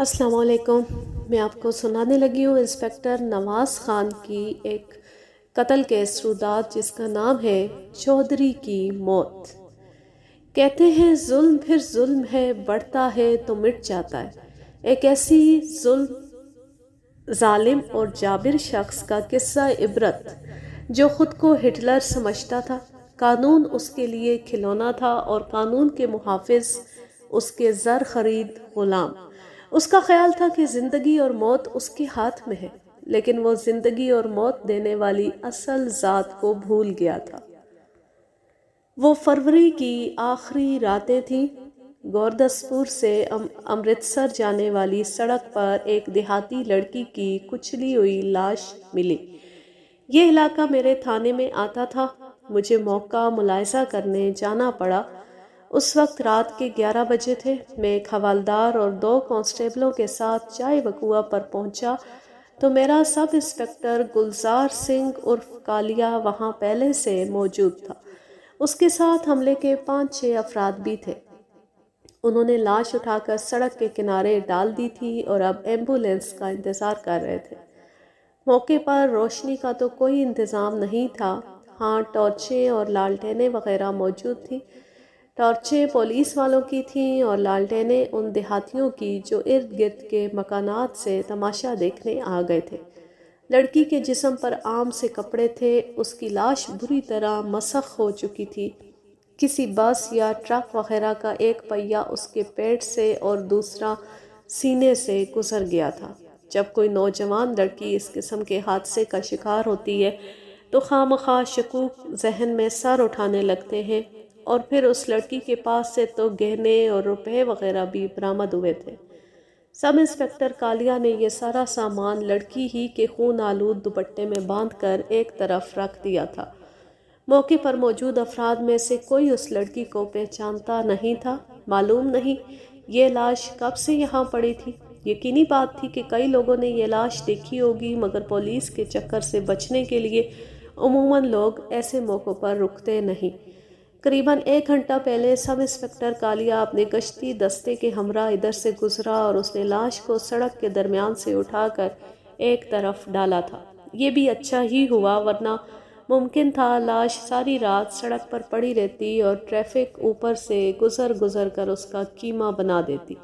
السلام علیکم۔ میں آپ کو سنانے لگی ہوں انسپیکٹر نواز خان کی ایک قتل کیس رودات جس کا نام ہے چودھری کی موت۔ کہتے ہیں ظلم پھر ظلم ہے، بڑھتا ہے تو مٹ جاتا ہے۔ ایک ایسی ظالم اور جابر شخص کا قصہ عبرت جو خود کو ہٹلر سمجھتا تھا۔ قانون اس کے لیے کھلونا تھا اور قانون کے محافظ اس کے زر خرید غلام۔ اس کا خیال تھا کہ زندگی اور موت اس کے ہاتھ میں ہے، لیکن وہ زندگی اور موت دینے والی اصل ذات کو بھول گیا تھا۔ وہ فروری کی آخری راتیں تھیں۔ گوردسپور سے امرتسر جانے والی سڑک پر ایک دیہاتی لڑکی کی کچلی ہوئی لاش ملی۔ یہ علاقہ میرے تھانے میں آتا تھا۔ مجھے موقع ملاحظہ کرنے جانا پڑا۔ اس وقت رات کے 11 بجے تھے۔ میں ایک حوالدار اور 2 کانسٹیبلوں کے ساتھ چائے بکوا پر پہنچا تو میرا سب انسپیکٹر گلزار سنگھ عرف کالیا وہاں پہلے سے موجود تھا۔ اس کے ساتھ حملے کے 5-6 افراد بھی تھے۔ انہوں نے لاش اٹھا کر سڑک کے کنارے ڈال دی تھی اور اب ایمبولینس کا انتظار کر رہے تھے۔ موقع پر روشنی کا تو کوئی انتظام نہیں تھا۔ ہاں، ٹارچیں اور لالٹینیں وغیرہ موجود تھیں۔ ٹارچیں پولیس والوں کی تھیں اور لالٹینیں ان دیہاتیوں کی جو ارد گرد کے مکانات سے تماشا دیکھنے آ گئے تھے۔ لڑکی کے جسم پر عام سے کپڑے تھے۔ اس کی لاش بری طرح مسخ ہو چکی تھی۔ کسی بس یا ٹرک وغیرہ کا ایک پہیہ اس کے پیٹ سے اور دوسرا سینے سے گزر گیا تھا۔ جب کوئی نوجوان لڑکی اس قسم کے حادثے کا شکار ہوتی ہے تو خواہ شکوک ذہن میں سر اٹھانے لگتے ہیں، اور پھر اس لڑکی کے پاس سے تو گہنے اور روپے وغیرہ بھی برآمد ہوئے تھے۔ سب انسپیکٹر کالیا نے یہ سارا سامان لڑکی ہی کے خون آلود دوپٹے میں باندھ کر ایک طرف رکھ دیا تھا۔ موقع پر موجود افراد میں سے کوئی اس لڑکی کو پہچانتا نہیں تھا۔ معلوم نہیں یہ لاش کب سے یہاں پڑی تھی۔ یقینی بات تھی کہ کئی لوگوں نے یہ لاش دیکھی ہوگی، مگر پولیس کے چکر سے بچنے کے لیے عموماً لوگ ایسے موقعوں پر رکتے نہیں۔ قریباً 1 گھنٹہ پہلے سب انسپیکٹر کالیا اپنے گشتی دستے کے ہمراہ ادھر سے گزرا اور اس نے لاش کو سڑک کے درمیان سے اٹھا کر ایک طرف ڈالا تھا۔ یہ بھی اچھا ہی ہوا، ورنہ ممکن تھا لاش ساری رات سڑک پر پڑی رہتی اور ٹریفک اوپر سے گزر کر اس کا کیما بنا دیتی۔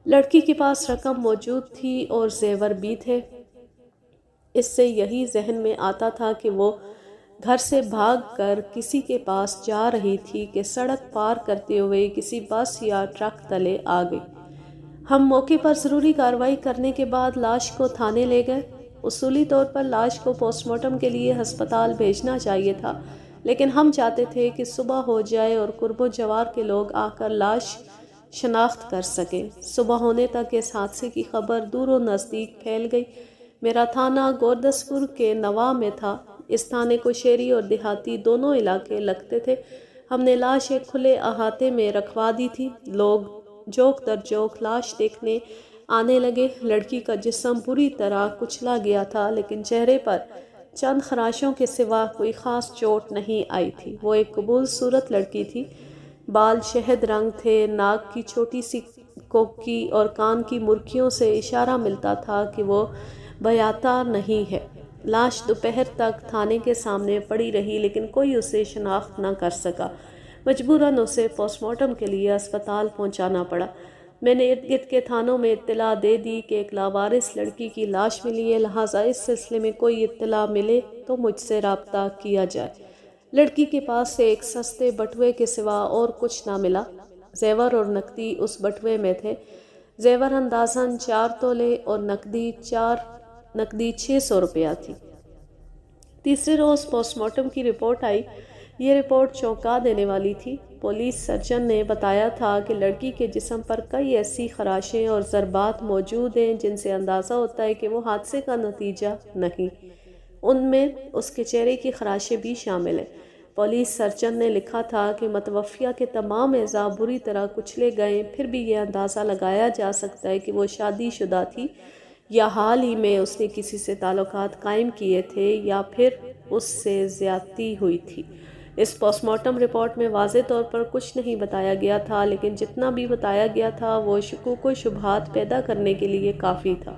لڑکی کے پاس رقم موجود تھی اور زیور بھی تھے۔ اس سے یہی ذہن میں آتا تھا کہ وہ گھر سے بھاگ کر کسی کے پاس جا رہی تھی کہ سڑک پار کرتے ہوئے کسی بس یا ٹرک تلے آ گئی۔ ہم موقع پر ضروری کارروائی کرنے کے بعد لاش کو تھانے لے گئے۔ اصولی طور پر لاش کو پوسٹ مارٹم کے لیے ہسپتال بھیجنا چاہیے تھا، لیکن ہم چاہتے تھے کہ صبح ہو جائے اور قرب و جوار کے لوگ آ کر لاش شناخت کر سکیں۔ صبح ہونے تک اس حادثے کی خبر دور و نزدیک پھیل گئی۔ میرا تھانہ گوردسپور کے نواح میں تھا۔ اس تھانے کو شہری اور دیہاتی دونوں علاقے لگتے تھے۔ ہم نے لاش ایک کھلے احاطے میں رکھوا دی تھی۔ لوگ جوک در جوک لاش دیکھنے آنے لگے۔ لڑکی کا جسم بری طرح کچلا گیا تھا، لیکن چہرے پر چند خراشوں کے سوا کوئی خاص چوٹ نہیں آئی تھی۔ وہ ایک قبول صورت لڑکی تھی۔ بال شہد رنگ تھے، ناک کی چھوٹی سی کوکی اور کان کی مرکیوں سے اشارہ ملتا تھا کہ وہ بیاتار نہیں ہے۔ لاش دوپہر تک تھانے کے سامنے پڑی رہی، لیکن کوئی اسے شناخت نہ کر سکا۔ مجبوراً اسے پوسٹ مارٹم کے لیے اسپتال پہنچانا پڑا۔ میں نے ارد گرد کے تھانوں میں اطلاع دے دی کہ ایک لاوارث لڑکی کی لاش ملی ہے، لہٰذا اس سلسلے میں کوئی اطلاع ملے تو مجھ سے رابطہ کیا جائے۔ لڑکی کے پاس سے ایک سستے بٹوے کے سوا اور کچھ نہ ملا۔ زیور اور نقدی اس بٹوے میں تھے۔ زیور اندازاً 4 تولے اور نقدی 600 روپیہ تھی۔ تیسرے روز پوسٹ مارٹم کی رپورٹ آئی۔ یہ رپورٹ چونکا دینے والی تھی۔ پولیس سرجن نے بتایا تھا کہ لڑکی کے جسم پر کئی ایسی خراشیں اور ضربات موجود ہیں جن سے اندازہ ہوتا ہے کہ وہ حادثے کا نتیجہ نہیں۔ ان میں اس کے چہرے کی خراشیں بھی شامل ہیں۔ پولیس سرجن نے لکھا تھا کہ متوفیہ کے تمام اعضاء بری طرح کچلے گئے، پھر بھی یہ اندازہ لگایا جا سکتا ہے کہ وہ شادی شدہ تھی یا حال ہی میں اس نے کسی سے تعلقات قائم کیے تھے یا پھر اس سے زیادتی ہوئی تھی۔ اس پوسٹ مارٹم رپورٹ میں واضح طور پر کچھ نہیں بتایا گیا تھا، لیکن جتنا بھی بتایا گیا تھا وہ شکوک و شبہات پیدا کرنے کے لیے کافی تھا۔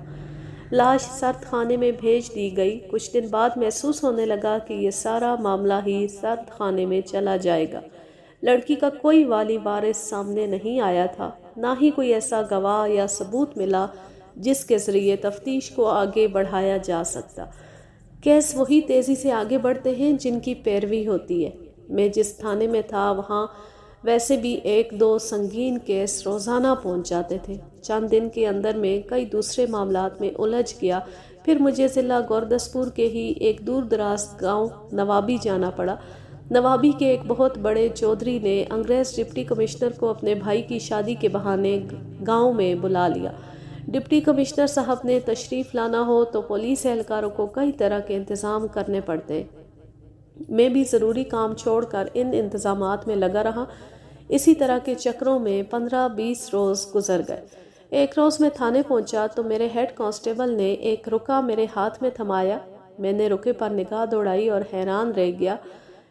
لاش سرد خانے میں بھیج دی گئی۔ کچھ دن بعد محسوس ہونے لگا کہ یہ سارا معاملہ ہی سرد خانے میں چلا جائے گا۔ لڑکی کا کوئی والی وارث سامنے نہیں آیا تھا، نہ ہی کوئی ایسا گواہ یا ثبوت ملا جس کے ذریعے تفتیش کو آگے بڑھایا جا سکتا۔ کیس وہی تیزی سے آگے بڑھتے ہیں جن کی پیروی ہوتی ہے۔ میں جس تھانے میں تھا وہاں ویسے بھی 1-2 سنگین کیس روزانہ پہنچ جاتے تھے۔ چند دن کے اندر میں کئی دوسرے معاملات میں الجھ گیا۔ پھر مجھے ضلع گوردسپور کے ہی ایک دور دراز گاؤں نوابی جانا پڑا۔ نوابی کے ایک بہت بڑے چودھری نے انگریز ڈپٹی کمشنر کو اپنے بھائی کی شادی کے بہانے گاؤں میں بلا لیا۔ ڈپٹی کمشنر صاحب نے تشریف لانا ہو تو پولیس اہلکاروں کو کئی طرح کے انتظام کرنے پڑتے۔ میں بھی ضروری کام چھوڑ کر ان انتظامات میں لگا رہا۔ اسی طرح کے چکروں میں 15-20 روز گزر گئے۔ ایک روز میں تھانے پہنچا تو میرے ہیڈ کانسٹیبل نے ایک رکا میرے ہاتھ میں تھمایا۔ میں نے رکے پر نگاہ دوڑائی اور حیران رہ گیا۔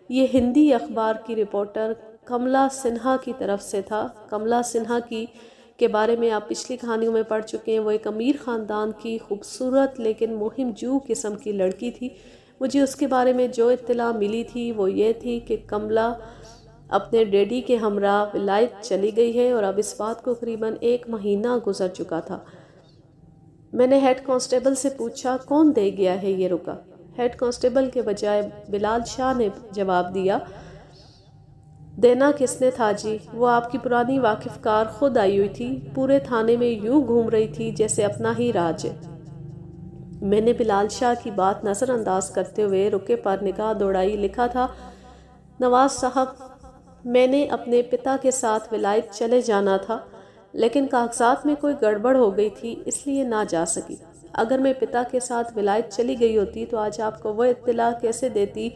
یہ ہندی اخبار کی رپورٹر کملا سنہا کی طرف سے تھا۔ کملا سنہا کے بارے میں آپ پچھلی کہانیوں میں پڑھ چکے ہیں۔ وہ ایک امیر خاندان کی خوبصورت لیکن مہم جو قسم کی لڑکی تھی۔ مجھے اس کے بارے میں جو اطلاع ملی تھی وہ یہ تھی کہ کملا اپنے ڈیڈی کے ہمراہ ولایت چلی گئی ہے اور اب اس بات کو قریباً 1 مہینہ گزر چکا تھا۔ میں نے ہیڈ کانسٹیبل سے پوچھا کون دے گیا ہے یہ رکا؟ ہیڈ کانسٹیبل کے بجائے بلال شاہ نے جواب دیا، دینا کس نے تھا جی؟ وہ آپ کی پرانی واقف کار خود آئی ہوئی تھی، پورے تھانے میں یوں گھوم رہی تھی جیسے اپنا ہی راج ہے۔ میں نے بلال شاہ کی بات نظر انداز کرتے ہوئے رکے پر نگاہ دوڑائی۔ لکھا تھا، نواز صاحب، میں نے اپنے پتا کے ساتھ ولایت چلے جانا تھا، لیکن کاغذات میں کوئی گڑبڑ ہو گئی تھی اس لیے نہ جا سکی۔ اگر میں پتا کے ساتھ ولایت چلی گئی ہوتی تو آج آپ کو وہ اطلاع کیسے دیتی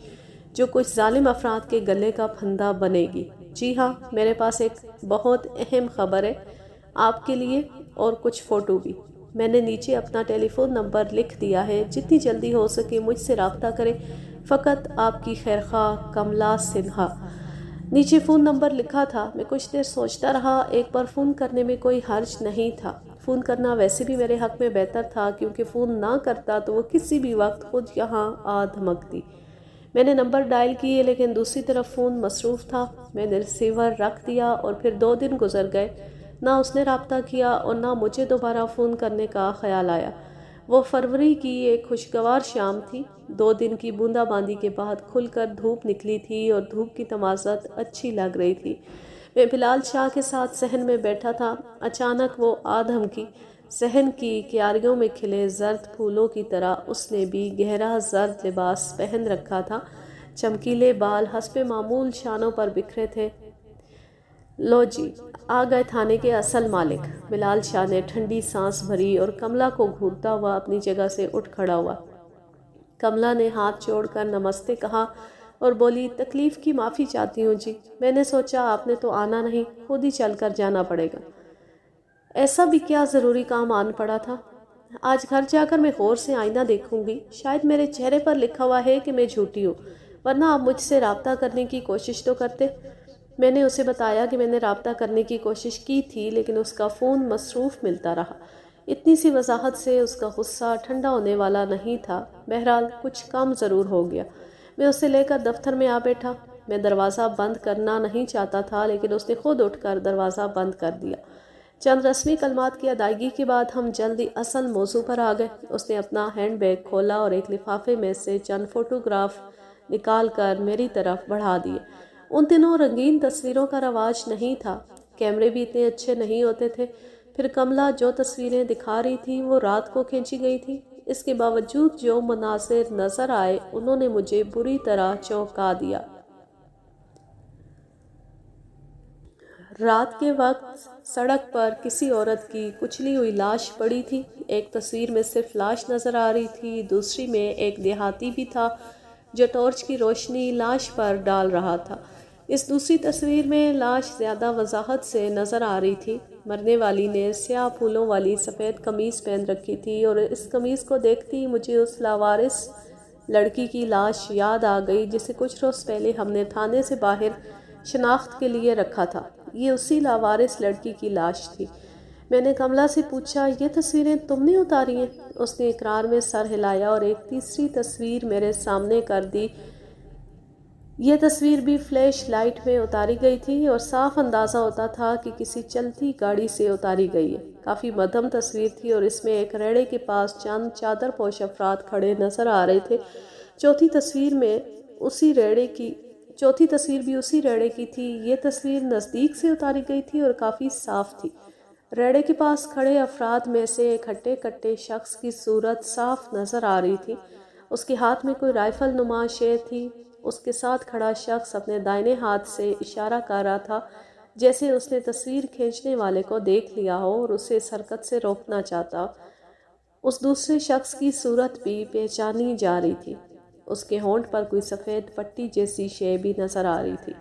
جو کچھ ظالم افراد کے گلے کا پھندا بنے گی؟ جی ہاں، میرے پاس ایک بہت اہم خبر ہے آپ کے لیے، اور کچھ فوٹو بھی۔ میں نے نیچے اپنا ٹیلی فون نمبر لکھ دیا ہے، جتنی جلدی ہو سکے مجھ سے رابطہ کریں۔ فقط آپ کی خیرخواہ کملا سنہا۔ نیچے فون نمبر لکھا تھا۔ میں کچھ دیر سوچتا رہا۔ ایک بار فون کرنے میں کوئی حرج نہیں تھا۔ فون کرنا ویسے بھی میرے حق میں بہتر تھا، کیونکہ فون نہ کرتا تو وہ کسی بھی وقت خود یہاں آ دھمکتی۔ میں نے نمبر ڈائل کیے لیکن دوسری طرف فون مصروف تھا۔ میں نے ریسیور رکھ دیا اور پھر 2 دن گزر گئے۔ نہ اس نے رابطہ کیا اور نہ مجھے دوبارہ فون کرنے کا خیال آیا۔ وہ فروری کی ایک خوشگوار شام تھی۔ 2 دن کی بوندا باندی کے بعد کھل کر دھوپ نکلی تھی اور دھوپ کی تمازت اچھی لگ رہی تھی۔ میں بلال شاہ کے ساتھ صحن میں بیٹھا تھا۔ اچانک وہ آ دھمکی۔ صحن کی کیاریوں میں کھلے زرد پھولوں کی طرح اس نے بھی گہرا زرد لباس پہن رکھا تھا۔ چمکیلے بال حسب معمول شانوں پر بکھرے تھے۔ لو جی، آ گئے تھانے کے اصل مالک، بلال شاہ نے ٹھنڈی سانس بھری اور کملا کو گھورتا ہوا اپنی جگہ سے اٹھ کھڑا ہوا۔ کملا نے ہاتھ جوڑ کر نمستے کہا اور بولی، تکلیف کی معافی چاہتی ہوں جی، میں نے سوچا آپ نے تو آنا نہیں، خود ہی چل کر جانا پڑے گا۔ ایسا بھی کیا ضروری کام آن پڑا تھا؟ آج گھر جا کر میں غور سے آئینہ دیکھوں گی، شاید میرے چہرے پر لکھا ہوا ہے کہ میں جھوٹی ہوں، ورنہ آپ مجھ سے رابطہ کرنے کی کوشش تو کرتے۔ میں نے اسے بتایا کہ میں نے رابطہ کرنے کی کوشش کی تھی لیکن اس کا فون مصروف ملتا رہا۔ اتنی سی وضاحت سے اس کا غصہ ٹھنڈا ہونے والا نہیں تھا۔ بہرحال کچھ کم ضرور ہو گیا۔ میں اسے لے کر دفتر میں آ بیٹھا۔ میں دروازہ بند کرنا نہیں چاہتا تھا لیکن اس نے خود اٹھ کر دروازہ بند کر دیا۔ چند رسمی کلمات کی ادائیگی کے بعد ہم جلدی اصل موضوع پر آ گئے۔ اس نے اپنا ہینڈ بیگ کھولا اور ایک لفافے میں سے چند فوٹوگراف نکال کر میری طرف بڑھا دیے۔ ان دنوں رنگین تصویروں کا رواج نہیں تھا، کیمرے بھی اتنے اچھے نہیں ہوتے تھے۔ پھر کملا جو تصویریں دکھا رہی تھی وہ رات کو کھینچی گئی تھی۔ اس کے باوجود جو مناظر نظر آئے انہوں نے مجھے بری طرح چونکا دیا۔ رات کے وقت سڑک پر کسی عورت کی کچلی ہوئی لاش پڑی تھی۔ ایک تصویر میں صرف لاش نظر آ رہی تھی، دوسری میں ایک دیہاتی بھی تھا جو ٹارچ کی روشنی لاش پر ڈال رہا تھا۔ اس دوسری تصویر میں لاش زیادہ وضاحت سے نظر آ رہی تھی۔ مرنے والی نے سیاہ پھولوں والی سفید قمیض پہن رکھی تھی اور اس قمیض کو دیکھتی مجھے اس لاوارث لڑکی کی لاش یاد آ گئی جسے کچھ روز پہلے ہم نے تھانے سے باہر شناخت کے لیے رکھا تھا۔ یہ اسی لاوارث لڑکی کی لاش تھی۔ میں نے کملا سے پوچھا، یہ تصویریں تم نے اتاری ہیں؟ اس نے اقرار میں سر ہلایا اور ایک تیسری تصویر میرے سامنے کر دی۔ یہ تصویر بھی فلیش لائٹ میں اتاری گئی تھی اور صاف اندازہ ہوتا تھا کہ کسی چلتی گاڑی سے اتاری گئی ہے۔ کافی مدھم تصویر تھی اور اس میں ایک ریڑے کے پاس چند چادر پوش افراد کھڑے نظر آ رہے تھے۔ چوتھی تصویر بھی اسی ریڑے کی تھی۔ یہ تصویر نزدیک سے اتاری گئی تھی اور کافی صاف تھی۔ ریڑے کے پاس کھڑے افراد میں سے ایک ہٹے کٹے شخص کی صورت صاف نظر آ رہی تھی۔ اس کے ہاتھ میں کوئی رائفل نما شے تھی۔ اس کے ساتھ کھڑا شخص اپنے دائیں ہاتھ سے اشارہ کر رہا تھا، جیسے اس نے تصویر کھینچنے والے کو دیکھ لیا ہو اور اسے اس حرکت سے روکنا چاہتا ہو۔ اس دوسرے شخص کی صورت بھی پہچانی جا رہی تھی۔ اس کے ہونٹ پر کوئی سفید پٹی جیسی شے بھی نظر آ رہی تھی۔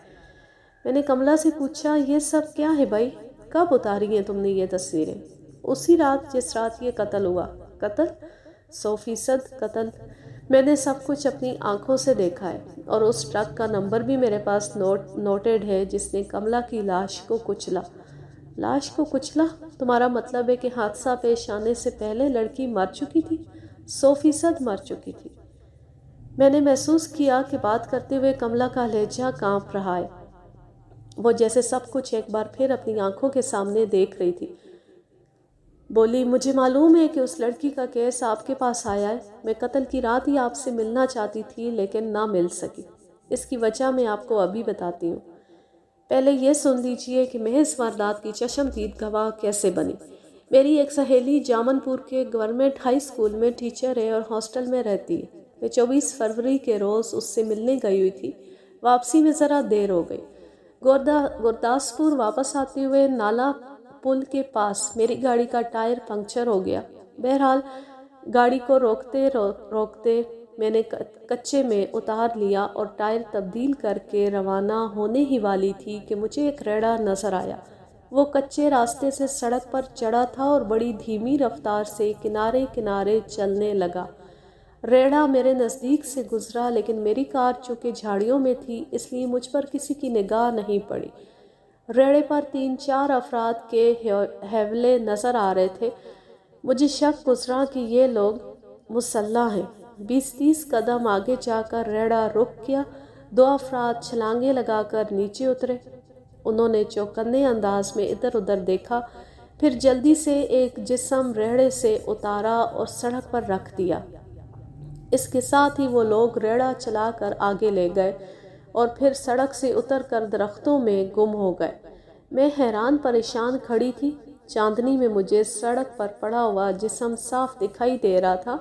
میں نے کملا سے پوچھا، یہ سب کیا ہے بھائی؟ کب اتاری ہیں تم نے یہ تصویریں؟ اسی رات جس رات یہ قتل ہوا۔ قتل؟ 100% قتل۔ میں نے سب کچھ اپنی آنکھوں سے دیکھا ہے اور اس ٹرک کا نمبر بھی میرے پاس نوٹڈ ہے جس نے کملا کی لاش کو کچلا۔ لاش کو کچلا؟ تمہارا مطلب ہے کہ حادثہ پیش آنے سے پہلے لڑکی مر چکی تھی؟ 100% مر چکی تھی۔ میں نے محسوس کیا کہ بات کرتے ہوئے کملا کا لہجہ کانپ رہا ہے۔ وہ جیسے سب کچھ ایک بار پھر اپنی آنکھوں کے سامنے دیکھ رہی تھی۔ بولی، مجھے معلوم ہے کہ اس لڑکی کا کیس آپ کے پاس آیا ہے۔ میں قتل کی رات ہی آپ سے ملنا چاہتی تھی لیکن نہ مل سکی۔ اس کی وجہ میں آپ کو ابھی بتاتی ہوں۔ پہلے یہ سن لیجئے کہ میں اس واردات کی چشم دید گواہ کیسے بنی۔ میری ایک سہیلی جامن پور کے گورنمنٹ ہائی اسکول میں ٹیچر ہے اور ہاسٹل میں رہتی ہے۔ میں 24 فروری کے روز اس سے ملنے گئی ہوئی تھی۔ واپسی میں ذرا دیر ہو گئی۔ گرداسپور واپس آتے ہوئے نالا پل کے پاس میری گاڑی کا ٹائر پنکچر ہو گیا۔ بہرحال گاڑی کو روکتے روکتے میں نے کچے میں اتار لیا اور ٹائر تبدیل کر کے روانہ ہونے ہی والی تھی کہ مجھے ایک ریڑا نظر آیا۔ وہ کچے راستے سے سڑک پر چڑھا تھا اور بڑی دھیمی رفتار سے کنارے کنارے چلنے لگا۔ ریڑا میرے نزدیک سے گزرا لیکن میری کار چونکہ جھاڑیوں میں تھی اس لیے مجھ پر کسی کی نگاہ نہیں پڑی۔ ریڑے پر 3-4 افراد کے حوالے نظر آ رہے تھے۔ مجھے شک گزرا کہ یہ لوگ مسلح ہیں۔ 20-30 قدم آگے جا کر ریڑا رک گیا۔ 2 افراد چھلانگیں لگا کر نیچے اترے۔ انہوں نے چوکنے انداز میں ادھر ادھر دیکھا، پھر جلدی سے ایک جسم ریڑے سے اتارا اور سڑک پر رکھ دیا۔ اس کے ساتھ ہی وہ لوگ ریڑا چلا کر آگے لے گئے اور پھر سڑک سے اتر کر درختوں میں گم ہو گئے۔ میں حیران پریشان کھڑی تھی۔ چاندنی میں مجھے سڑک پر پڑا ہوا جسم صاف دکھائی دے رہا تھا۔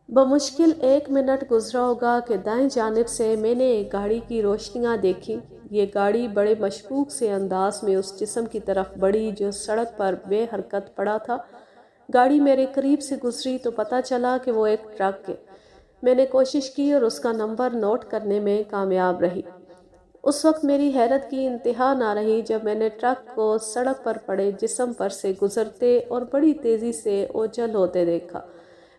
بمشکل 1 منٹ گزرا ہوگا کہ دائیں جانب سے میں نے ایک گاڑی کی روشنیاں دیکھی۔ یہ گاڑی بڑے مشکوک سے انداز میں اس جسم کی طرف بڑھی جو سڑک پر بے حرکت پڑا تھا۔ گاڑی میرے قریب سے گزری تو پتہ چلا کہ وہ ایک ٹرک ہے۔ میں نے کوشش کی اور اس کا نمبر نوٹ کرنے میں کامیاب رہی۔ اس وقت میری حیرت کی انتہا نہ رہی جب میں نے ٹرک کو سڑک پر پڑے جسم پر سے گزرتے اور بڑی تیزی سے اوجھل ہوتے دیکھا۔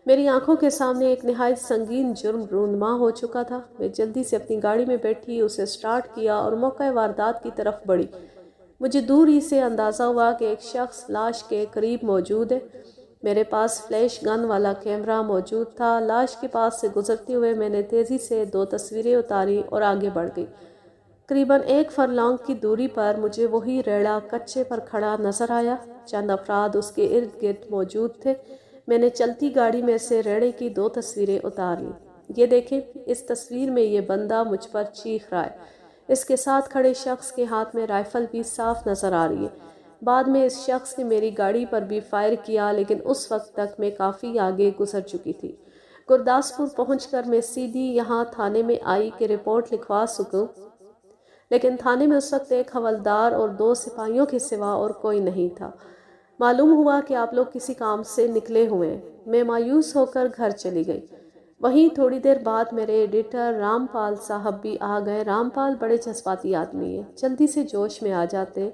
میری آنکھوں کے سامنے ایک نہایت سنگین جرم رونما ہو چکا تھا۔ میں جلدی سے اپنی گاڑی میں بیٹھی، اسے سٹارٹ کیا اور موقع واردات کی طرف بڑھی۔ مجھے دور ہی سے اندازہ ہوا کہ ایک شخص لاش کے قریب موجود ہے۔ میرے پاس فلیش گن والا کیمرہ موجود تھا۔ لاش کے پاس سے گزرتے ہوئے میں نے تیزی سے 2 تصویریں اتاری اور آگے بڑھ گئی۔ قریباً 1 فرلانگ کی دوری پر مجھے وہی ریڑا کچے پر کھڑا نظر آیا۔ چند افراد اس کے ارد گرد موجود تھے۔ میں نے چلتی گاڑی میں سے ریڑے کی 2 تصویریں اتار لیں۔ یہ دیکھیں، اس تصویر میں یہ بندہ مجھ پر چیخ رہا ہے۔ اس کے ساتھ کھڑے شخص کے ہاتھ میں رائفل بھی صاف نظر آ رہی ہے۔ بعد میں اس شخص نے میری گاڑی پر بھی فائر کیا لیکن اس وقت تک میں کافی آگے گزر چکی تھی۔ گرداسپور پہنچ کر میں سیدھی یہاں تھانے میں آئی کہ رپورٹ لکھوا سکوں، لیکن تھانے میں اس وقت ایک حوالدار اور 2 سپاہیوں کے سوا اور کوئی نہیں تھا۔ معلوم ہوا کہ آپ لوگ کسی کام سے نکلے ہوئے ہیں۔ میں مایوس ہو کر گھر چلی گئی۔ وہیں تھوڑی دیر بعد میرے ایڈیٹر رام پال صاحب بھی آ گئے۔ رام پال بڑے جذباتی آدمی ہیں، جلدی سے جوش میں آ جاتے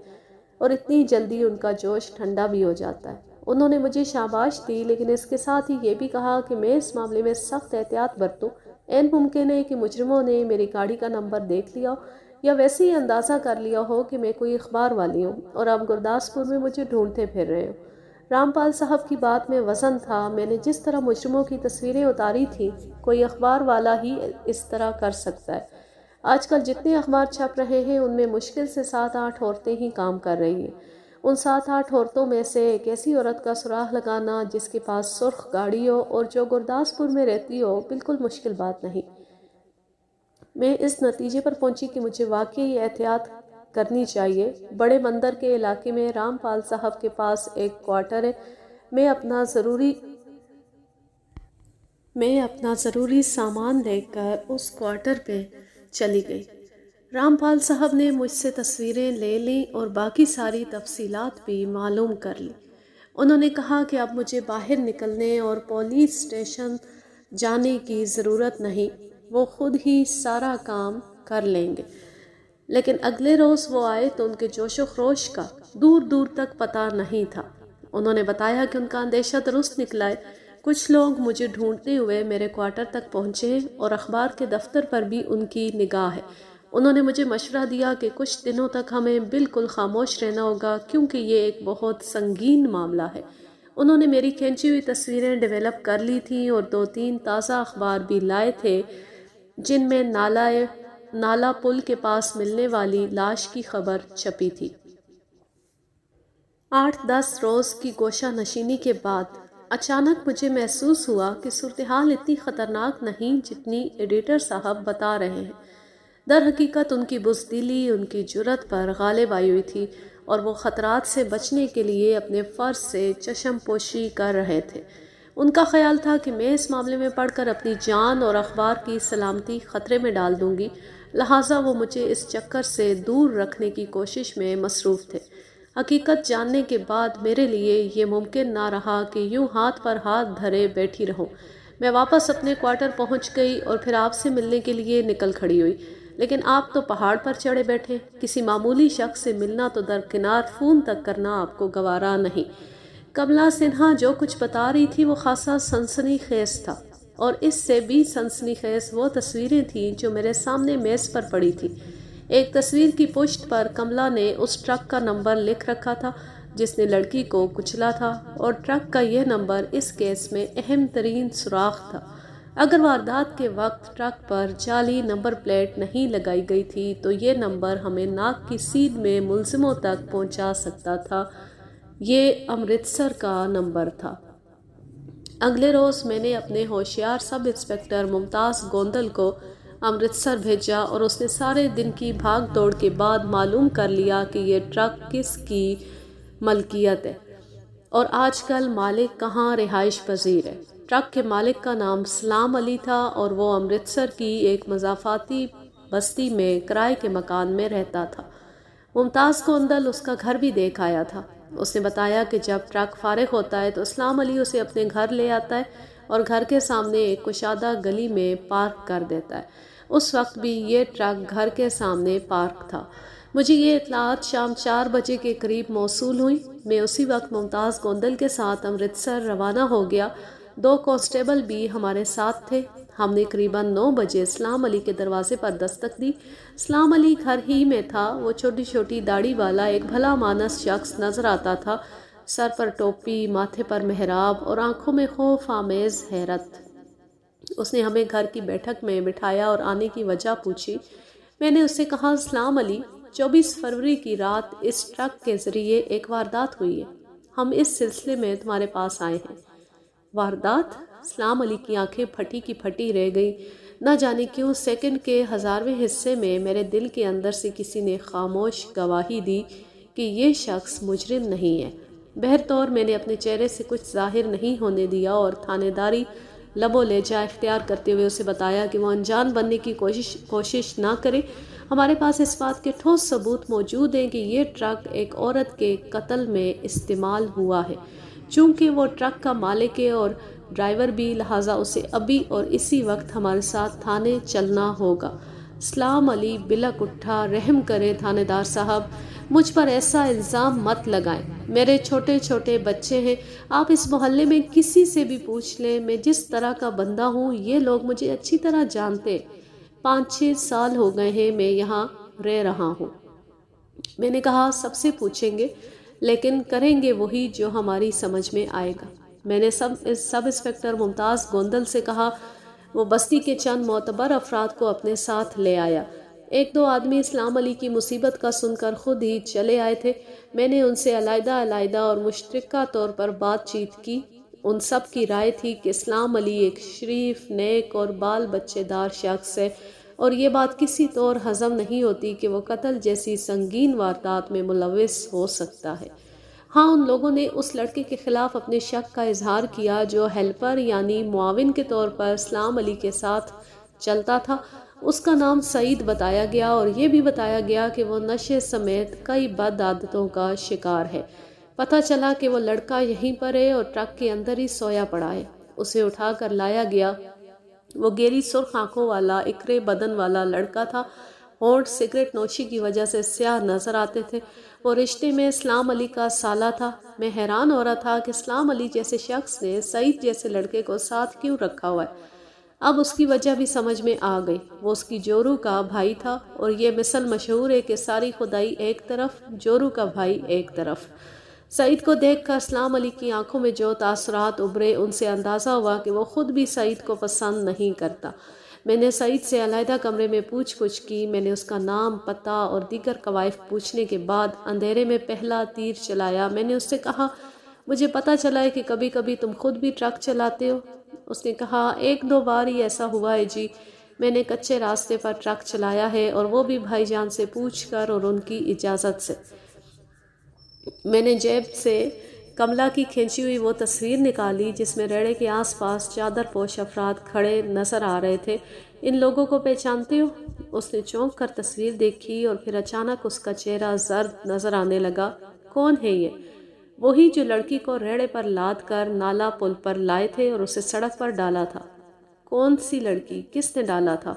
اور اتنی جلدی ان کا جوش ٹھنڈا بھی ہو جاتا ہے۔ انہوں نے مجھے شاباش دی، لیکن اس کے ساتھ ہی یہ بھی کہا کہ میں اس معاملے میں سخت احتیاط برتوں۔ عین ممکن ہے کہ مجرموں نے میری گاڑی کا نمبر دیکھ لیا یا ویسے ہی اندازہ کر لیا ہو کہ میں کوئی اخبار والی ہوں اور اب گرداسپور میں مجھے ڈھونڈتے پھر رہے ہوں۔ رام پال صاحب کی بات میں وزن تھا۔ میں نے جس طرح مجرموں کی تصویریں اتاری تھیں، کوئی اخبار والا ہی اس طرح کر سکتا ہے۔ آج کل جتنے اخبار چھپ رہے ہیں ان میں مشکل سے 7-8 عورتیں ہی کام کر رہی ہیں۔ ان 7-8 عورتوں میں سے ایک ایسی عورت کا سراغ لگانا جس کے پاس سرخ گاڑی ہو اور جو گرداسپور میں رہتی ہو، بالکل مشکل بات نہیں۔ میں اس نتیجے پر پہنچی کہ مجھے واقعی احتیاط کرنی چاہیے۔ بڑے بندر کے علاقے میں رام پال صاحب کے پاس ایک کوارٹر ہے۔ میں اپنا ضروری سامان لے کر اس کوارٹر پہ چلی گئی۔ رام پال صاحب نے مجھ سے تصویریں لے لیں اور باقی ساری تفصیلات بھی معلوم کر لی۔ انہوں نے کہا کہ اب مجھے باہر نکلنے اور پولیس اسٹیشن جانے کی ضرورت نہیں، وہ خود ہی سارا کام کر لیں گے۔ لیکن اگلے روز وہ آئے تو ان کے جوش و خروش کا دور دور تک پتہ نہیں تھا۔ انہوں نے بتایا کہ ان کا اندیشہ درست نکلا ہے۔ کچھ لوگ مجھے ڈھونڈتے ہوئے میرے کوارٹر تک پہنچے اور اخبار کے دفتر پر بھی ان کی نگاہ ہے۔ انہوں نے مجھے مشورہ دیا کہ کچھ دنوں تک ہمیں بالکل خاموش رہنا ہوگا کیونکہ یہ ایک بہت سنگین معاملہ ہے۔ انہوں نے میری کھینچی ہوئی تصویریں ڈیولپ کر لی تھیں اور 2-3 تازہ اخبار بھی لائے تھے جن میں نالا پل کے پاس ملنے والی لاش کی خبر چھپی تھی۔ 8-10 روز کی گوشہ نشینی کے بعد اچانک مجھے محسوس ہوا کہ صورتحال اتنی خطرناک نہیں جتنی ایڈیٹر صاحب بتا رہے ہیں۔ در حقیقت ان کی بزدلی ان کی جرأت پر غالب آئی ہوئی تھی اور وہ خطرات سے بچنے کے لیے اپنے فرض سے چشم پوشی کر رہے تھے۔ ان کا خیال تھا کہ میں اس معاملے میں پڑھ کر اپنی جان اور اخبار کی سلامتی خطرے میں ڈال دوں گی، لہٰذا وہ مجھے اس چکر سے دور رکھنے کی کوشش میں مصروف تھے۔ حقیقت جاننے کے بعد میرے لیے یہ ممکن نہ رہا کہ یوں ہاتھ پر ہاتھ دھرے بیٹھی رہوں۔ میں واپس اپنے کوارٹر پہنچ گئی اور پھر آپ سے ملنے کے لیے نکل کھڑی ہوئی، لیکن آپ تو پہاڑ پر چڑھے بیٹھے۔ کسی معمولی شخص سے ملنا تو درکنار فون تک کرنا آپ کو گوارا نہیں۔ کملا سنہا جو کچھ بتا رہی تھی وہ خاصا سنسنی خیز تھا، اور اس سے بھی سنسنی خیز وہ تصویریں تھیں جو میرے سامنے میز پر پڑی تھی۔ ایک تصویر کی پشت پر کملا نے اس ٹرک کا نمبر لکھ رکھا تھا جس نے لڑکی کو کچلا تھا، اور ٹرک کا یہ نمبر اس کیس میں اہم ترین سراغ تھا۔ اگر واردات کے وقت ٹرک پر جعلی نمبر پلیٹ نہیں لگائی گئی تھی تو یہ نمبر ہمیں ناک کی سیدھ میں ملزموں تک پہنچا سکتا تھا۔ یہ امرتسر کا نمبر تھا۔ اگلے روز میں نے اپنے ہوشیار سب انسپکٹر ممتاز گوندل کو امرتسر بھیجا اور اس نے سارے دن کی بھاگ دوڑ کے بعد معلوم کر لیا کہ یہ ٹرک کس کی ملکیت ہے اور آج کل مالک کہاں رہائش پذیر ہے۔ ٹرک کے مالک کا نام سلام علی تھا اور وہ امرتسر کی ایک مضافاتی بستی میں کرائے کے مکان میں رہتا تھا۔ ممتاز گوندل اس کا گھر بھی دیکھ آیا تھا۔ اس نے بتایا کہ جب ٹرک فارغ ہوتا ہے تو اسلام علی اسے اپنے گھر لے آتا ہے اور گھر کے سامنے ایک کشادہ گلی میں پارک کر دیتا ہے۔ اس وقت بھی یہ ٹرک گھر کے سامنے پارک تھا۔ مجھے یہ اطلاعات شام 4 بجے کے قریب موصول ہوئی۔ میں اسی وقت ممتاز گوندل کے ساتھ امرتسر روانہ ہو گیا۔ 2 کانسٹیبل بھی ہمارے ساتھ تھے۔ ہم نے قریباً 9 بجے اسلام علی کے دروازے پر دستک دی۔ اسلام علی گھر ہی میں تھا۔ وہ چھوٹی چھوٹی داڑھی والا ایک بھلا مانس شخص نظر آتا تھا، سر پر ٹوپی، ماتھے پر محراب اور آنکھوں میں خوف آمیز حیرت۔ اس نے ہمیں گھر کی بیٹھک میں بٹھایا اور آنے کی وجہ پوچھی۔ میں نے اس سے کہا، اسلام علی، 24 فروری کی رات اس ٹرک کے ذریعے ایک واردات ہوئی ہے۔ ہم اس سلسلے میں تمہارے پاس آئے ہیں۔ واردات؟ اسلام علی کی آنکھیں پھٹی کی پھٹی رہ گئی۔ نہ جانے کیوں سیکنڈ کے 1000ویں حصے میں میرے دل کے اندر سے کسی نے خاموش گواہی دی کہ یہ شخص مجرم نہیں ہے۔ بہرطور میں نے اپنے چہرے سے کچھ ظاہر نہیں ہونے دیا اور تھانے داری لب و لہجہ اختیار کرتے ہوئے اسے بتایا کہ وہ انجان بننے کی کوشش نہ کرے۔ ہمارے پاس اس بات کے ٹھوس ثبوت موجود ہیں کہ یہ ٹرک ایک عورت کے قتل میں استعمال ہوا ہے۔ چونکہ وہ ٹرک کا مالک ہے اور ڈرائیور بھی، لہٰذا اسے ابھی اور اسی وقت ہمارے ساتھ تھانے چلنا ہوگا۔ اسلام علی بلک اٹھا، رحم کریں تھانے دار صاحب، مجھ پر ایسا الزام مت لگائیں، میرے چھوٹے چھوٹے بچے ہیں، آپ اس محلے میں کسی سے بھی پوچھ لیں، میں جس طرح کا بندہ ہوں یہ لوگ مجھے اچھی طرح جانتے، 5-6 سال ہو گئے ہیں میں یہاں رہ رہا ہوں۔ میں نے کہا سب سے پوچھیں گے، لیکن کریں گے وہی جو ہماری سمجھ میں آئے گا۔ میں نے سب انسپکٹر ممتاز گوندل سے کہا، وہ بستی کے چند معتبر افراد کو اپنے ساتھ لے آیا۔ 1-2 آدمی اسلام علی کی مصیبت کا سن کر خود ہی چلے آئے تھے۔ میں نے ان سے علیحدہ اور مشترکہ طور پر بات چیت کی۔ ان سب کی رائے تھی کہ اسلام علی ایک شریف، نیک اور بال بچے دار شخص ہے، اور یہ بات کسی طور ہضم نہیں ہوتی کہ وہ قتل جیسی سنگین واردات میں ملوث ہو سکتا ہے۔ ہاں، ان لوگوں نے اس لڑکے کے خلاف اپنے شک کا اظہار کیا جو ہیلپر یعنی معاون کے طور پر اسلام علی کے ساتھ چلتا تھا۔ اس کا نام سعید بتایا گیا اور یہ بھی بتایا گیا کہ وہ نشے سمیت کئی بد عادتوں کا شکار ہے۔ پتہ چلا کہ وہ لڑکا یہیں پر ہے اور ٹرک کے اندر ہی سویا پڑا ہے۔ اسے اٹھا کر لایا گیا۔ وہ گہری سرخ آنکھوں والا، اکرے بدن والا لڑکا تھا۔ ہونٹ سگریٹ نوشی کی وجہ سے سیاہ نظر آتے تھے۔ وہ رشتے میں اسلام علی کا سالہ تھا۔ میں حیران ہو رہا تھا کہ اسلام علی جیسے شخص نے سعید جیسے لڑکے کو ساتھ کیوں رکھا ہوا ہے۔ اب اس کی وجہ بھی سمجھ میں آ گئی۔ وہ اس کی جورو کا بھائی تھا، اور یہ مثل مشہور ہے کہ ساری خدائی ایک طرف، جورو کا بھائی ایک طرف۔ سعید کو دیکھ کر اسلام علی کی آنکھوں میں جو تاثرات ابھرے، ان سے اندازہ ہوا کہ وہ خود بھی سعید کو پسند نہیں کرتا۔ میں نے سعید سے علیحدہ کمرے میں پوچھ گچھ کی۔ میں نے اس کا نام، پتہ اور دیگر کوائف پوچھنے کے بعد اندھیرے میں پہلا تیر چلایا۔ میں نے اس سے کہا، مجھے پتہ چلا ہے کہ کبھی کبھی تم خود بھی ٹرک چلاتے ہو۔ اس نے کہا، 1-2 بار ہی ایسا ہوا ہے جی، میں نے کچے راستے پر ٹرک چلایا ہے، اور وہ بھی بھائی جان سے پوچھ کر اور ان کی اجازت سے۔ میں نے جیب سے کملا کی کھینچی ہوئی وہ تصویر نکالی جس میں ریڑے کے آس پاس چادر پوش افراد کھڑے نظر آ رہے تھے۔ ان لوگوں کو پہچانتے ہو؟ اس نے چونک کر تصویر دیکھی اور پھر اچانک اس کا چہرہ زرد نظر آنے لگا۔ کون ہے یہ؟ وہی جو لڑکی کو ریڑے پر لاد کر نالا پل پر لائے تھے اور اسے سڑک پر ڈالا تھا۔ کون سی لڑکی؟ کس نے ڈالا تھا؟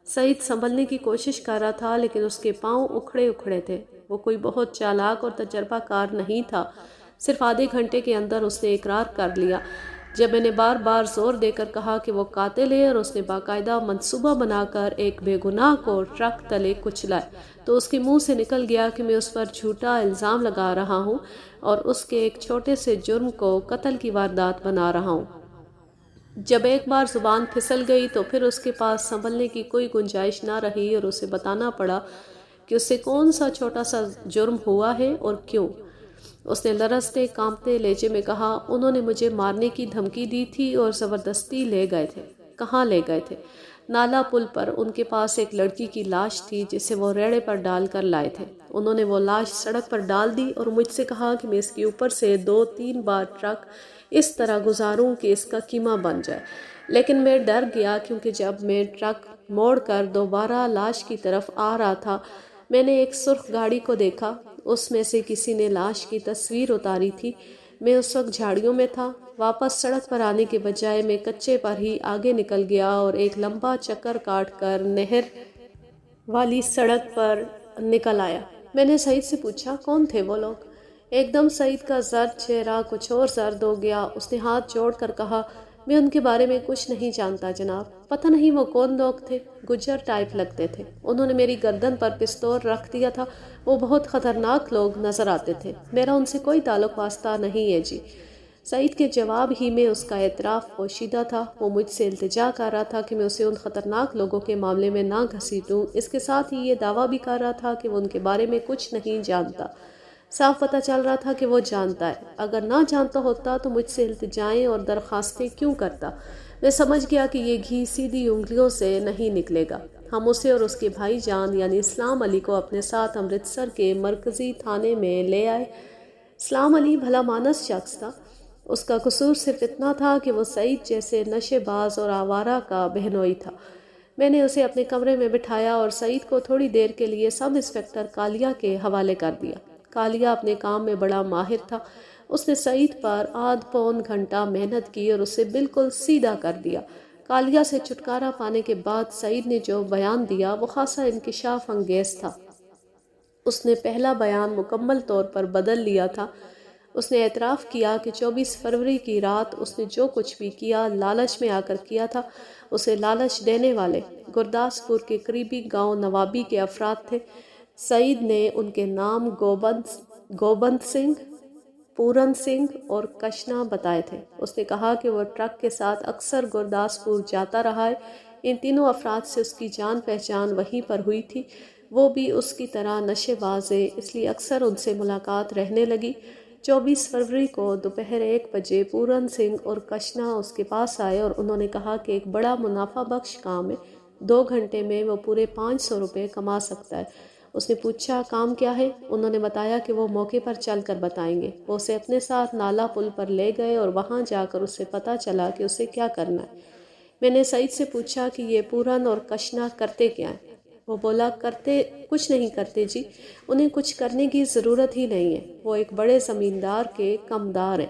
سعید سنبھلنے کی کوشش کر رہا تھا، لیکن اس کے پاؤں اکھڑے اکھڑے تھے۔ وہ کوئی بہت چالاک اور تجربہ کار نہیں تھا۔ صرف آدھے گھنٹے کے اندر اس نے اقرار کر لیا۔ جب میں نے بار بار زور دے کر کہا کہ وہ قاتل ہے اور اس نے باقاعدہ منصوبہ بنا کر ایک بے گناہ کو ٹرک تلے کچلا ہے، تو اس کے منہ سے نکل گیا کہ میں اس پر جھوٹا الزام لگا رہا ہوں اور اس کے ایک چھوٹے سے جرم کو قتل کی واردات بنا رہا ہوں۔ جب ایک بار زبان پھسل گئی تو پھر اس کے پاس سنبھلنے کی کوئی گنجائش نہ رہی اور اسے بتانا پڑا کہ اس سے کون سا چھوٹا سا جرم ہوا ہے اور کیوں۔ اس نے لرزتے کانپتے لہجے میں کہا، انہوں نے مجھے مارنے کی دھمکی دی تھی اور زبردستی لے گئے تھے۔ کہاں لے گئے تھے؟ نالا پل پر۔ ان کے پاس ایک لڑکی کی لاش تھی جسے وہ ریڑے پر ڈال کر لائے تھے۔ انہوں نے وہ لاش سڑک پر ڈال دی اور مجھ سے کہا کہ میں اس کے اوپر سے 2-3 بار ٹرک اس طرح گزاروں کہ اس کا کیما بن جائے، لیکن میں ڈر گیا کیونکہ جب میں ٹرک موڑ کر دوبارہ لاش کی طرف آ رہا تھا، میں نے ایک سرخ گاڑی کو دیکھا۔ اس میں سے کسی نے لاش کی تصویر اتاری تھی۔ میں اس وقت جھاڑیوں میں تھا۔ واپس سڑک پر آنے کے بجائے میں کچے پر ہی آگے نکل گیا اور ایک لمبا چکر کاٹ کر نہر والی سڑک پر نکل آیا۔ میں نے سعید سے پوچھا، کون تھے وہ لوگ؟ ایک دم سعید کا زرد چہرہ کچھ اور زرد ہو گیا۔ اس نے ہاتھ جوڑ کر کہا، میں ان کے بارے میں کچھ نہیں جانتا جناب۔ پتہ نہیں وہ کون لوگ تھے، گجر ٹائپ لگتے تھے۔ انہوں نے میری گردن پر پستول رکھ دیا تھا۔ وہ بہت خطرناک لوگ نظر آتے تھے۔ میرا ان سے کوئی تعلق واسطہ نہیں ہے جی۔ سعید کے جواب ہی میں اس کا اعتراف پوشیدہ تھا۔ وہ مجھ سے التجا کر رہا تھا کہ میں اسے ان خطرناک لوگوں کے معاملے میں نہ گھسیٹوں۔ اس کے ساتھ ہی یہ دعویٰ بھی کر رہا تھا کہ وہ ان کے بارے میں کچھ نہیں جانتا۔ صاف پتہ چل رہا تھا کہ وہ جانتا ہے۔ اگر نہ جانتا ہوتا تو مجھ سے التجائیں اور درخواستیں کیوں کرتا؟ میں سمجھ گیا کہ یہ گھی سیدھی انگلیوں سے نہیں نکلے گا۔ ہم اسے اور اس کے بھائی جان یعنی اسلام علی کو اپنے ساتھ امرتسر کے مرکزی تھانے میں لے آئے۔ اسلام علی بھلا مانس شخص تھا۔ اس کا قصور صرف اتنا تھا کہ وہ سعید جیسے نشے باز اور آوارہ کا بہنوئی تھا۔ میں نے اسے اپنے کمرے میں بٹھایا اور سعید کو تھوڑی دیر کے لیے سب انسپکٹر کالیا کے حوالے کر دیا۔ کالیا اپنے کام میں بڑا ماہر تھا۔ اس نے سعید پر آدھ پون گھنٹہ محنت کی اور اسے بالکل سیدھا کر دیا۔ کالیا سے چھٹکارا پانے کے بعد سعید نے جو بیان دیا وہ خاصا انکشاف انگیز تھا۔ اس نے پہلا بیان مکمل طور پر بدل لیا تھا۔ اس نے اعتراف کیا کہ 24 فروری کی رات اس نے جو کچھ بھی کیا لالچ میں آ کر کیا تھا۔ اسے لالچ دینے والے گرداسپور کے قریبی گاؤں نوابی کے افراد تھے۔ سعید نے ان کے نام گوبند سنگھ، پورن سنگھ اور کشنا بتائے تھے۔ اس نے کہا کہ وہ ٹرک کے ساتھ اکثر گرداسپور جاتا رہا ہے۔ ان تینوں افراد سے اس کی جان پہچان وہیں پر ہوئی تھی۔ وہ بھی اس کی طرح نشے باز ہے، اس لیے اکثر ان سے ملاقات رہنے لگی۔ 24 فروری کو دوپہر 1 بجے پورن سنگھ اور کشنا اس کے پاس آئے اور انہوں نے کہا کہ ایک بڑا منافع بخش کام ہے، 2 گھنٹے میں وہ پورے 500 روپے کما سکتا ہے۔ اس نے پوچھا کام کیا ہے؟ انہوں نے بتایا کہ وہ موقع پر چل کر بتائیں گے۔ وہ اسے اپنے ساتھ نالا پل پر لے گئے اور وہاں جا کر اسے پتہ چلا کہ اسے کیا کرنا ہے۔ میں نے سعید سے پوچھا کہ یہ پورن اور کشنا کرتے کیا ہیں؟ وہ بولا کچھ نہیں کرتے جی، انہیں کچھ کرنے کی ضرورت ہی نہیں ہے، وہ ایک بڑے زمیندار کے کمدار ہیں۔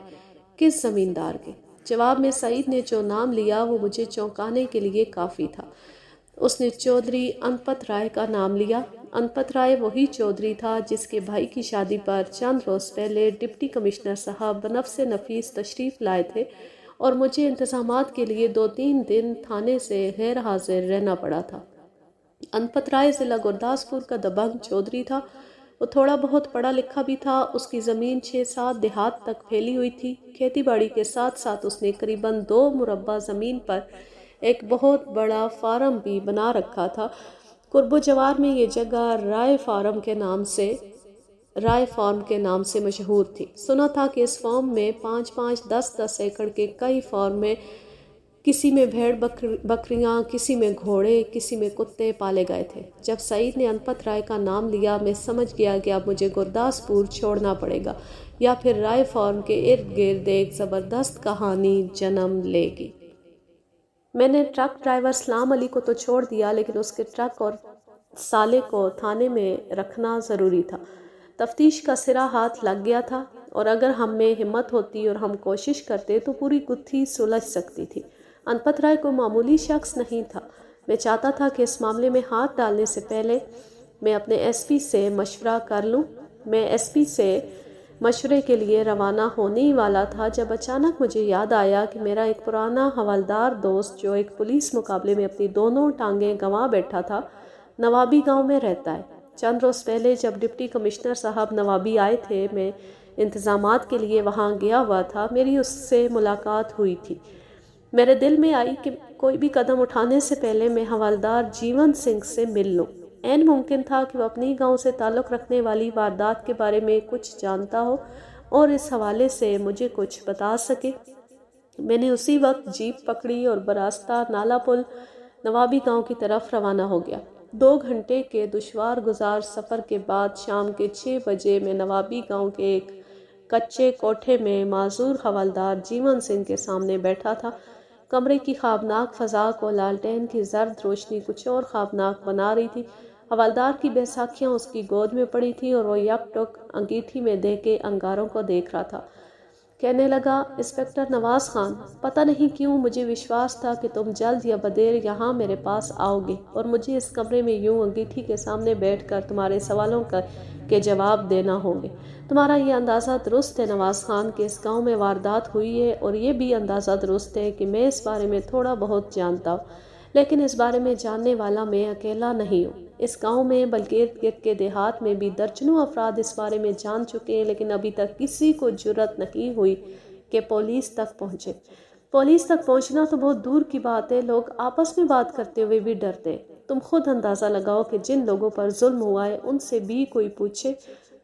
کس زمیندار کے؟ جواب میں سعید نے جو نام لیا وہ مجھے چونکانے کے لیے کافی تھا۔ اس نے چودھری انپت رائے کا نام لیا۔ انپت رائے وہی چودھری تھا جس کے بھائی کی شادی پر چند روز پہلے ڈپٹی کمشنر صاحب بنفس نفیس تشریف لائے تھے اور مجھے انتظامات کے لیے 2-3 دن تھانے سے غیر حاضر رہنا پڑا تھا۔ انپت رائے ضلع گرداسپور کا دبنگ چودھری تھا۔ وہ تھوڑا بہت پڑھا لکھا بھی تھا۔ اس کی زمین 6-7 دیہات تک پھیلی ہوئی تھی۔ کھیتی باڑی کے ساتھ ساتھ اس نے قریباً 2 مربع زمین پر ایک بہت بڑا فارم بھی بنا رکھا تھا۔ قرب و جوار میں یہ جگہ رائے فارم کے نام سے مشہور تھی۔ سنا تھا کہ اس فارم میں 5-5 10-10 ایکڑ کے کئی فارم میں کسی میں بھیڑ بکریاں، کسی میں گھوڑے، کسی میں کتے پالے گئے تھے۔ جب سعید نے انپت رائے کا نام لیا میں سمجھ گیا کہ اب مجھے گرداسپور چھوڑنا پڑے گا یا پھر رائے فارم کے ارد گرد ایک زبردست کہانی جنم لے گی۔ میں نے ٹرک ڈرائیور سلام علی کو تو چھوڑ دیا، لیکن اس کے ٹرک اور سالے کو تھانے میں رکھنا ضروری تھا۔ تفتیش کا سرا ہاتھ لگ گیا تھا اور اگر ہم میں ہمت ہوتی اور ہم کوشش کرتے تو پوری گتھی سلجھ سکتی تھی۔ انپت رائے کو معمولی شخص نہیں تھا۔ میں چاہتا تھا کہ اس معاملے میں ہاتھ ڈالنے سے پہلے میں اپنے ایس پی سے مشورہ کر لوں۔ میں ایس پی سے مشورے کے لیے روانہ ہونے ہی والا تھا جب اچانک مجھے یاد آیا کہ میرا ایک پرانا حوالدار دوست جو ایک پولیس مقابلے میں اپنی دونوں ٹانگیں گنوا بیٹھا تھا، نوابی گاؤں میں رہتا ہے۔ چند روز پہلے جب ڈپٹی کمشنر صاحب نوابی آئے تھے، میں انتظامات کے لیے وہاں گیا ہوا تھا، میری اس سے ملاقات ہوئی تھی۔ میرے دل میں آئی کہ کوئی بھی قدم اٹھانے سے پہلے میں حوالدار جیون سنگھ سے مل لوں۔ عین ممکن تھا کہ وہ اپنی گاؤں سے تعلق رکھنے والی واردات کے بارے میں کچھ جانتا ہو اور اس حوالے سے مجھے کچھ بتا سکے۔ میں نے اسی وقت جیپ پکڑی اور براستہ نالا پل نوابی گاؤں کی طرف روانہ ہو گیا۔ 2 گھنٹے کے دشوار گزار سفر کے بعد شام کے 6 بجے میں نوابی گاؤں کے ایک کچے کوٹھے میں معذور حوالدار جیون سنگھ کے سامنے بیٹھا تھا۔ کمرے کی خوابناک فضا کو لالٹین کی زرد روشنی کچھ اور خوابناک بنا رہی تھی۔ حوالدار کی بیساکھیاں اس کی گود میں پڑی تھی اور وہ یک ٹک انگیٹھی میں دے کے انگاروں کو دیکھ رہا تھا۔ کہنے لگا، انسپکٹر نواز خان، پتہ نہیں کیوں مجھے وشواس تھا کہ تم جلد یا بدیر یہاں میرے پاس آؤ گے اور مجھے اس کمرے میں یوں انگیٹھی کے سامنے بیٹھ کر تمہارے سوالوں کے جواب دینا ہوں گے۔ تمہارا یہ اندازہ درست ہے نواز خان کہ اس گاؤں میں واردات ہوئی ہے، اور یہ بھی اندازہ درست ہے کہ میں اس بارے میں تھوڑا بہت جانتا ہوں، لیکن اس بارے میں جاننے والا میں اکیلا نہیں ہوں۔ اس گاؤں میں بلکہ ارد گرد کے دیہات میں بھی درجنوں افراد اس بارے میں جان چکے ہیں، لیکن ابھی تک کسی کو جرأت نہیں ہوئی کہ پولیس تک پہنچے۔ پولیس تک پہنچنا تو بہت دور کی بات ہے، لوگ آپس میں بات کرتے ہوئے بھی ڈرتے ہیں۔ تم خود اندازہ لگاؤ کہ جن لوگوں پر ظلم ہوا ہے ان سے بھی کوئی پوچھے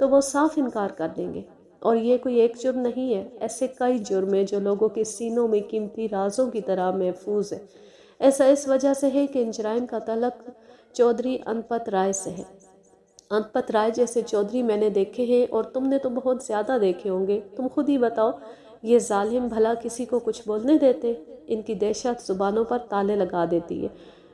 تو وہ صاف انکار کر دیں گے، اور یہ کوئی ایک جرم نہیں ہے، ایسے کئی جرم ہیں جو لوگوں کے سینوں میں قیمتی رازوں کی طرح محفوظ ہے۔ ایسا اس وجہ سے ہے کہ ان جرائم کا تعلق چودھری انپت رائے سے ہے۔ انپت رائے جیسے چودھری میں نے دیکھے ہیں، اور تم نے تو بہت زیادہ دیکھے ہوں گے۔ تم خود ہی بتاؤ، یہ ظالم بھلا کسی کو کچھ بولنے دیتے؟ ان کی دہشت زبانوں پر تالے لگا دیتی ہے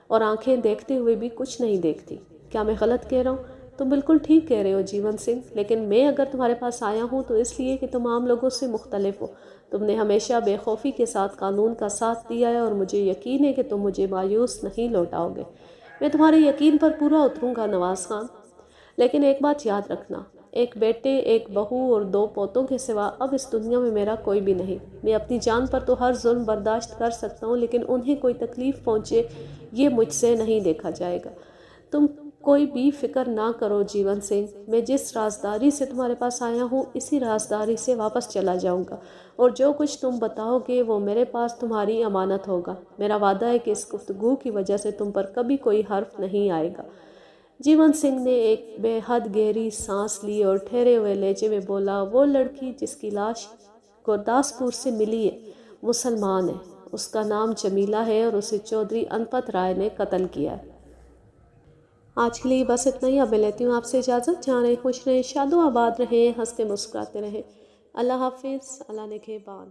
اور آنکھیں دیکھتے ہوئے بھی کچھ نہیں دیکھتی۔ کیا میں غلط کہہ رہا ہوں؟ تم بالکل ٹھیک کہہ رہے ہو جیون سنگھ، لیکن میں اگر تمہارے پاس آیا ہوں تو اس لیے کہ تم عام لوگوں سے مختلف ہو۔ تم نے ہمیشہ بے خوفی کے ساتھ قانون کا ساتھ دیا ہے اور مجھے یقین ہے کہ تم مجھے مایوس نہیں لوٹاؤ گے۔ میں تمہارے یقین پر پورا اتروں گا نواز خان۔ لیکن ایک بات یاد رکھنا، ایک بیٹے، ایک بہو اور 2 پوتوں کے سوا اب اس دنیا میں میرا کوئی بھی نہیں۔ میں اپنی جان پر تو ہر ظلم برداشت کر سکتا ہوں، لیکن انہیں کوئی تکلیف پہنچے یہ مجھ سے نہیں دیکھا جائے گا۔ تم کوئی بھی فکر نہ کرو جیون سنگھ، میں جس رازداری سے تمہارے پاس آیا ہوں اسی رازداری سے واپس چلا جاؤں گا، اور جو کچھ تم بتاؤ گے وہ میرے پاس تمہاری امانت ہوگا۔ میرا وعدہ ہے کہ اس گفتگو کی وجہ سے تم پر کبھی کوئی حرف نہیں آئے گا۔ جیون سنگھ نے ایک بے حد گہری سانس لی اور ٹھہرے ہوئے لہجے میں بولا، وہ لڑکی جس کی لاش گرداسپور سے ملی ہے مسلمان ہے، اس کا نام جمیلہ ہے اور اسے چودھری انپت رائے نے قتل کیا ہے۔ آج کے لیے بس اتنا ہی، اب میں لیتی ہوں آپ سے اجازت۔ جہاں رہیں خوش رہیں، شاد و آباد رہیں، ہنستے مسکراتے رہیں۔ اللہ حافظ، اللہ نگہبان۔